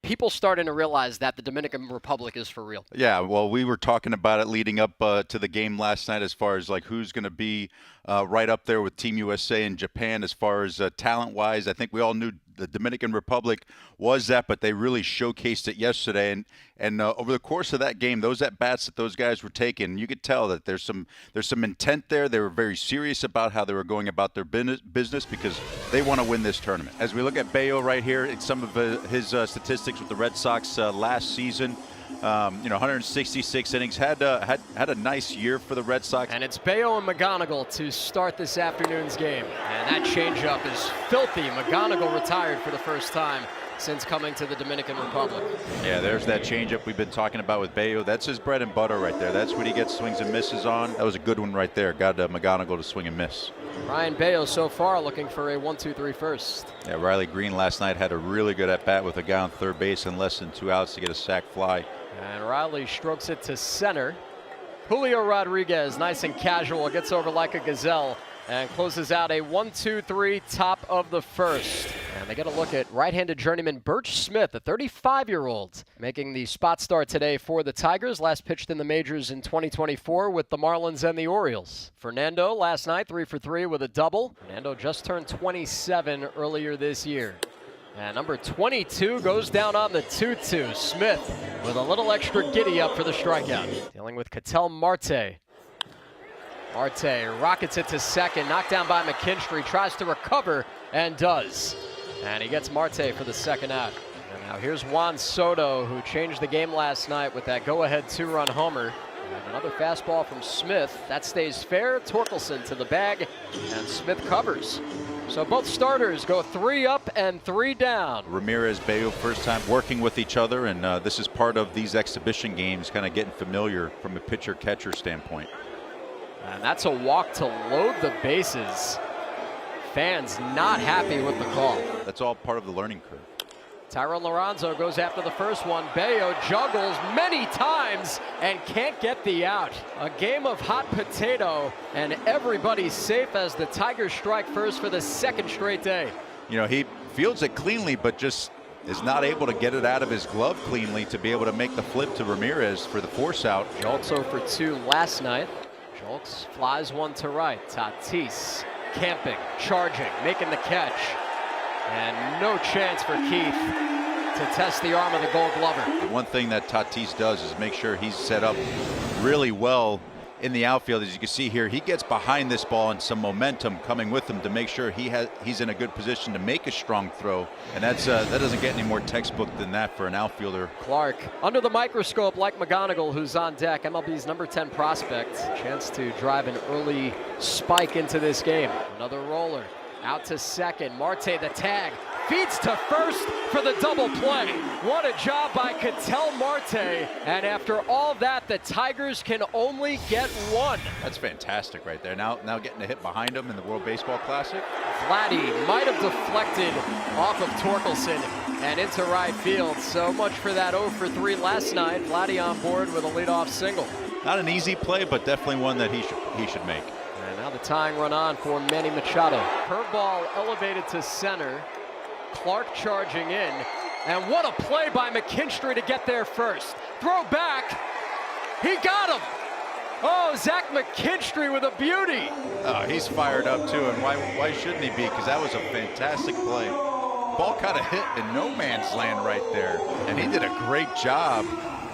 people starting to realize that the Dominican Republic is for real. Yeah, well, we were talking about it leading up to the game last night as far as like who's going to be right up there with Team USA and Japan as far as talent-wise. I think we all knew the Dominican Republic was that, but they really showcased it yesterday. And over the course of that game, those at-bats that those guys were taking, you could tell that there's some intent there. They were very serious about how they were going about their business because they want to win this tournament. As we look at Bello right here, it's some of his statistics with the Red Sox last season. 166 innings, had a nice year for the Red Sox. And it's Bello and McGonigal to start this afternoon's game. And that changeup is filthy. McGonigal retired for the first time since coming to the Dominican Republic. Yeah, there's that changeup we've been talking about with Bello. That's his bread and butter right there. That's what he gets swings and misses on. That was a good one right there. Got McGonigal to swing and miss. Ryan Bello so far looking for a 1-2-3 first. Yeah, Riley Green last night had a really good at-bat with a guy on third base and less than 2 outs to get a sac fly. And Riley strokes it to center. Julio Rodriguez, nice and casual, gets over like a gazelle and closes out a 1-2-3 top of the first. And they get a look at right-handed journeyman Birch Smith, a 35-year-old, making the spot start today for the Tigers. Last pitched in the majors in 2024 with the Marlins and the Orioles. Fernando last night 3 for 3 with a double. Fernando just turned 27 earlier this year. And number 22 goes down on the 2-2. Smith with a little extra giddy up for the strikeout. Dealing with Ketel Marte. Marte rockets it to second, knocked down by McKinstry, tries to recover and does. And he gets Marte for the second out. And now here's Juan Soto, who changed the game last night with that go-ahead 2-run homer. And another fastball from Smith. That stays fair. Torkelson to the bag, and Smith covers. So both starters go 3 up and 3 down. Ramirez, Bello, first time working with each other, and this is part of these exhibition games, kind of getting familiar from a pitcher-catcher standpoint. And that's a walk to load the bases. Fans not happy with the call. That's all part of the learning curve. Tyrone Lorenzo goes after the first one. Bello juggles many times and can't get the out. A game of hot potato, and everybody's safe as the Tigers strike first for the second straight day. You know, he fields it cleanly, but just is not able to get it out of his glove cleanly to be able to make the flip to Ramirez for the force out. Julks 0 for 2 last night. Julks flies one to right. Tatis camping, charging, making the catch. And no chance for Keith to test the arm of the Gold Glover. The one thing that Tatis does is make sure he's set up really well in the outfield. As you can see here, he gets behind this ball and some momentum coming with him to make sure he's in a good position to make a strong throw. And that doesn't get any more textbook than that for an outfielder. Clark under the microscope like McGonigal, who's on deck. MLB's number 10 prospect. Chance to drive an early spike into this game. Another roller. Out to second. Marte the tag. Feeds to first for the double play. What a job by Ketel Marte. And after all that, the Tigers can only get one. That's fantastic right there. Now getting a hit behind him in the World Baseball Classic. Vladdy might have deflected off of Torkelson and into right field. So much for that 0 for 3 last night. Vladdy on board with a leadoff single. Not an easy play, but definitely one that he should make. And now the tying run on for Manny Machado. Curveball elevated to center. Clark charging in. And what a play by McKinstry to get there first. Throw back. He got him. Oh, Zach McKinstry with a beauty. Oh, he's fired up too, and why shouldn't he be? Because that was a fantastic play. Ball kind of hit in no man's land right there. And he did a great job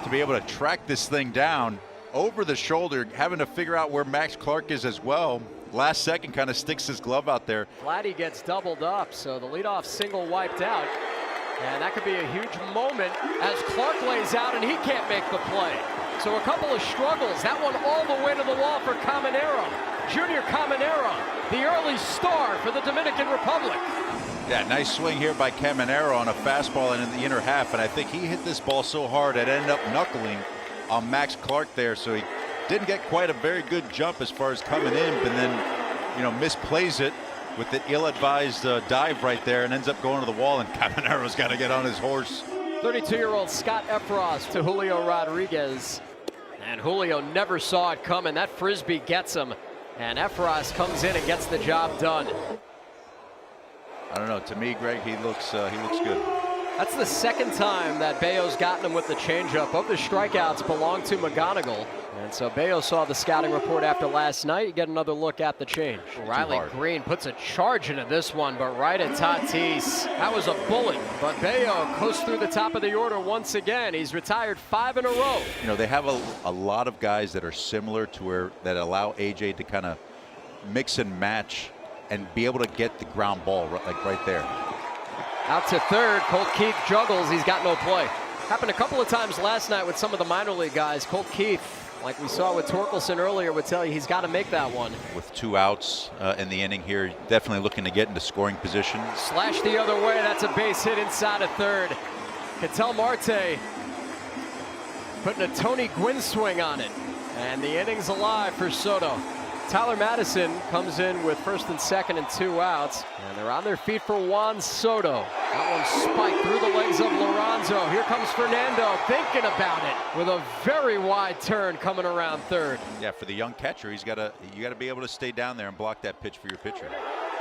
to be able to track this thing down over the shoulder, having to figure out where Max Clark is as well. Last second kind of sticks his glove out there. Vladdy gets doubled up, so the leadoff single wiped out. And that could be a huge moment as Clark lays out and he can't make the play. So a couple of struggles. That one all the way to the wall for Caminero. Junior Caminero, the early star for the Dominican Republic. Yeah, nice swing here by Caminero on a fastball and in the inner half. And I think he hit this ball so hard it ended up knuckling on Max Clark there. So he didn't get quite a very good jump as far as coming in, but then, misplays it with the ill-advised dive right there and ends up going to the wall, and Caminero's got to get on his horse. 32-year-old Scott Efros to Julio Rodriguez. And Julio never saw it coming. That frisbee gets him. And Efros comes in and gets the job done. I don't know. To me, Greg, he looks good. That's the second time that Bayo's gotten him with the changeup. Both the strikeouts belong to McGonigal. And so Bayo saw the scouting report after last night. You get another look at the change. Riley Green puts a charge into this one, but right at Tatis. That was a bullet, but Bayo coasts through the top of the order once again. He's retired 5 in a row. You know, they have a lot of guys that are similar to where that allow AJ to kind of mix and match and be able to get the ground ball like right there. Out to third, Colt Keith juggles, he's got no play. Happened a couple of times last night with some of the minor league guys. Colt Keith, like we saw with Torkelson earlier, would tell you he's got to make that one. With 2 outs in the inning here, definitely looking to get into scoring position. Slash the other way, that's a base hit inside of third. Ketel Marte putting a Tony Gwynn swing on it. And the inning's alive for Soto. Tyler Madison comes in with first and second and 2 outs. And they're on their feet for Juan Soto. That one spiked through the legs of Lorenzo. Here comes Fernando thinking about it with a very wide turn coming around third. Yeah, for the young catcher, you got to be able to stay down there and block that pitch for your pitcher.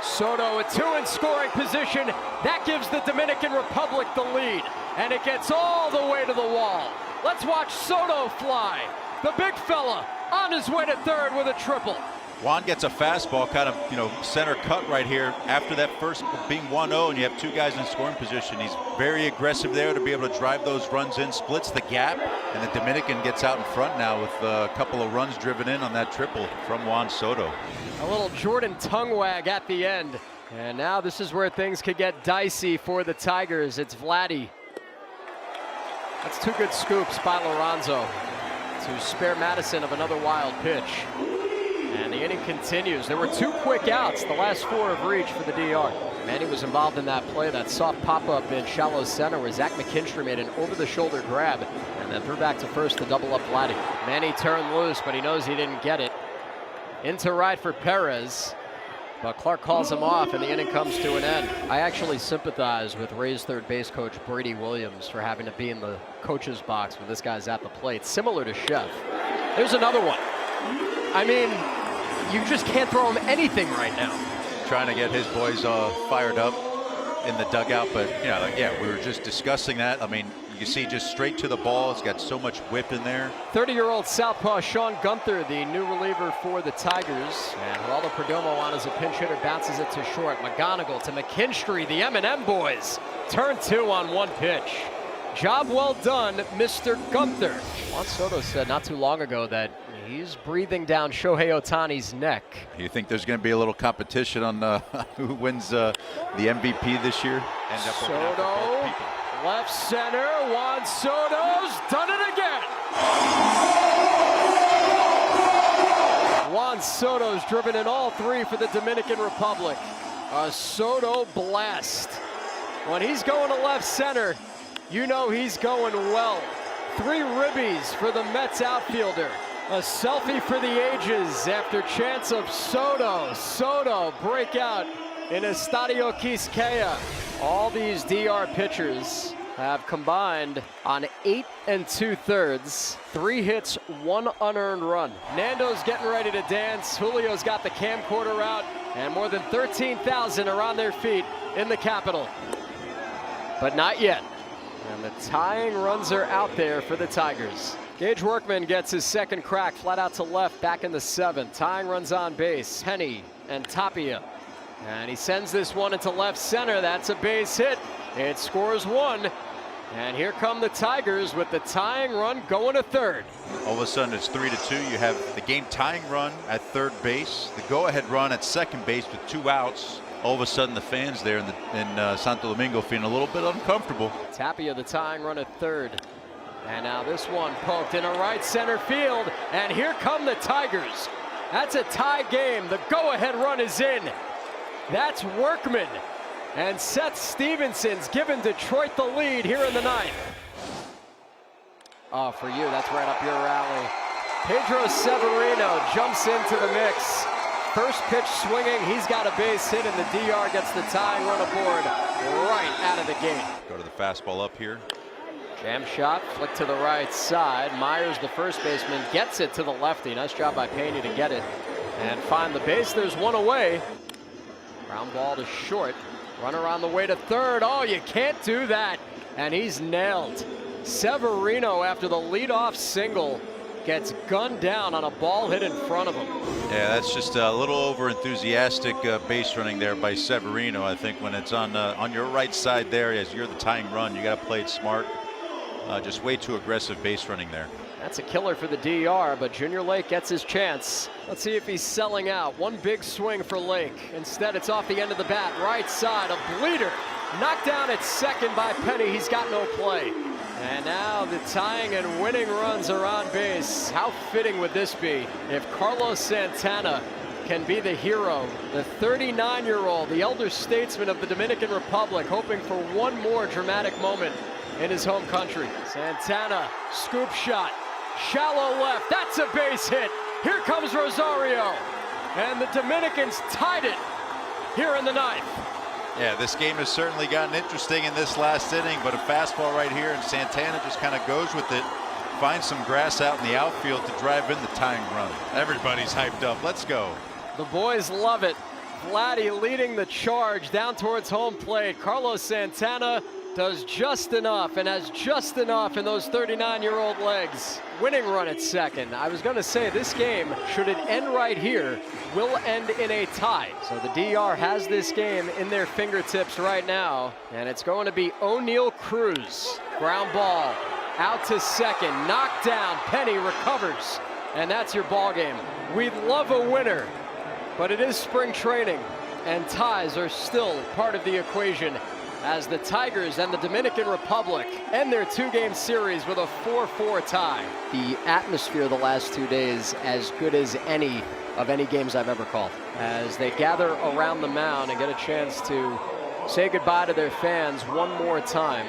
Soto with 2 in scoring position. That gives the Dominican Republic the lead. And it gets all the way to the wall. Let's watch Soto fly. The big fella on his way to third with a triple. Juan gets a fastball, kind of, you know, center cut right here after that first being 1-0, and you have 2 guys in scoring position. He's very aggressive there to be able to drive those runs in, splits the gap, and the Dominican gets out in front now with a couple of runs driven in on that triple from Juan Soto. A little Jordan tongue wag at the end. And now this is where things could get dicey for the Tigers. It's Vladdy. That's 2 good scoops by Lorenzo to spare Madison of another wild pitch. And the inning continues. There were 2 quick outs. The last 4 have reached for the DR. Manny was involved in that play, that soft pop-up in shallow center where Zach McKinstry made an over-the-shoulder grab and then threw back to first to double up Vladdy. Manny turned loose, but he knows he didn't get it. Into right for Perez, but Clark calls him off and the inning comes to an end. I actually sympathize with Rays third base coach Brady Williams for having to be in the coach's box when this guy's at the plate, similar to Chef. There's another one. I mean, you just can't throw him anything right now. Trying to get his boys fired up in the dugout, but you know, like, yeah, we were just discussing that. I mean, you see just straight to the ball. It's got so much whip in there. 30-year-old southpaw Sean Gunther, the new reliever for the Tigers. And Geraldo Perdomo on as a pinch hitter bounces it to short. McGonigal to McKinstry, the M&M boys. Turn 2 on 1 pitch. Job well done, Mr. Gunther. Juan Soto said not too long ago that he's breathing down Shohei Ohtani's neck. You think there's going to be a little competition on who wins the MVP this year? Soto, left center, Juan Soto's done it again. Juan Soto's driven in all 3 for the Dominican Republic. A Soto blast. When he's going to left center, you know he's going well. 3 ribbies for the Mets outfielder. A selfie for the ages after chance of Soto. Soto breakout in Estadio Quisqueya. All these DR pitchers have combined on 8 2/3, 3 hits, 1 unearned run. Nando's getting ready to dance. Julio's got the camcorder out, and more than 13,000 are on their feet in the Capitol. But not yet. And the tying runs are out there for the Tigers. Gage Workman gets his second crack, flat out to left, back in the 7th. Tying runs on base, Henny and Tapia. And he sends this one into left center. That's a base hit. It scores 1. And here come the Tigers with the tying run going to third. All of a sudden it's 3-2. You have the game tying run at third base, the go-ahead run at second base with 2 outs. All of a sudden the fans there in Santo Domingo feeling a little bit uncomfortable. Tapia the tying run at third. And now this one poked in a right center field. And here come the Tigers. That's a tie game. The go-ahead run is in. That's Workman. And Seth Stevenson's given Detroit the lead here in the 9th. Oh, for you, that's right up your alley. Pedro Severino jumps into the mix. First pitch swinging, he's got a base hit, and the DR gets the tying run aboard right out of the gate. Go to the fastball up here. Jam shot, flick to the right side. Myers, the first baseman, gets it to the lefty. Nice job by Pena to get it and find the base. There's one away. Ground ball to short. Runner on the way to third. Oh, you can't do that. And he's nailed. Severino, after the leadoff single, gets gunned down on a ball hit in front of him. Yeah, that's just a little over-enthusiastic base running there by Severino. I think when it's on your right side there, as you're the tying run, you got to play it smart. Just way too aggressive base running there. That's a killer for the DR, but Junior Lake gets his chance. Let's see if he's selling out. One big swing for Lake. Instead, it's off the end of the bat, right side, a bleeder. Knocked down at second by Penny. He's got no play. And now the tying and winning runs are on base. How fitting would this be if Carlos Santana can be the hero, the 39-year-old, the elder statesman of the Dominican Republic, hoping for one more dramatic moment in his home country. Santana, scoop shot, shallow left, that's a base hit. Here comes Rosario, and the Dominicans tied it here in the ninth. Yeah, this game has certainly gotten interesting in this last inning, but a fastball right here, and Santana just kind of goes with it, finds some grass out in the outfield to drive in the tying run. Everybody's hyped up. Let's go. The boys love it. Vladdy leading the charge down towards home plate. Carlos Santana does just enough and has just enough in those 39-year-old legs. Winning run at second. I was going to say this game, should it end right here, will end in a tie. So the DR has this game in their fingertips right now, and it's going to be O'Neal Cruz. Ground ball out to second, knocked down, Penny recovers, and that's your ball game. We'd love a winner, but it is spring training, and ties are still part of the equation, as the Tigers and the Dominican Republic end their two-game series with a 4-4 tie. The atmosphere the last 2 days as good as any of any games I've ever called, as they gather around the mound and get a chance to say goodbye to their fans one more time.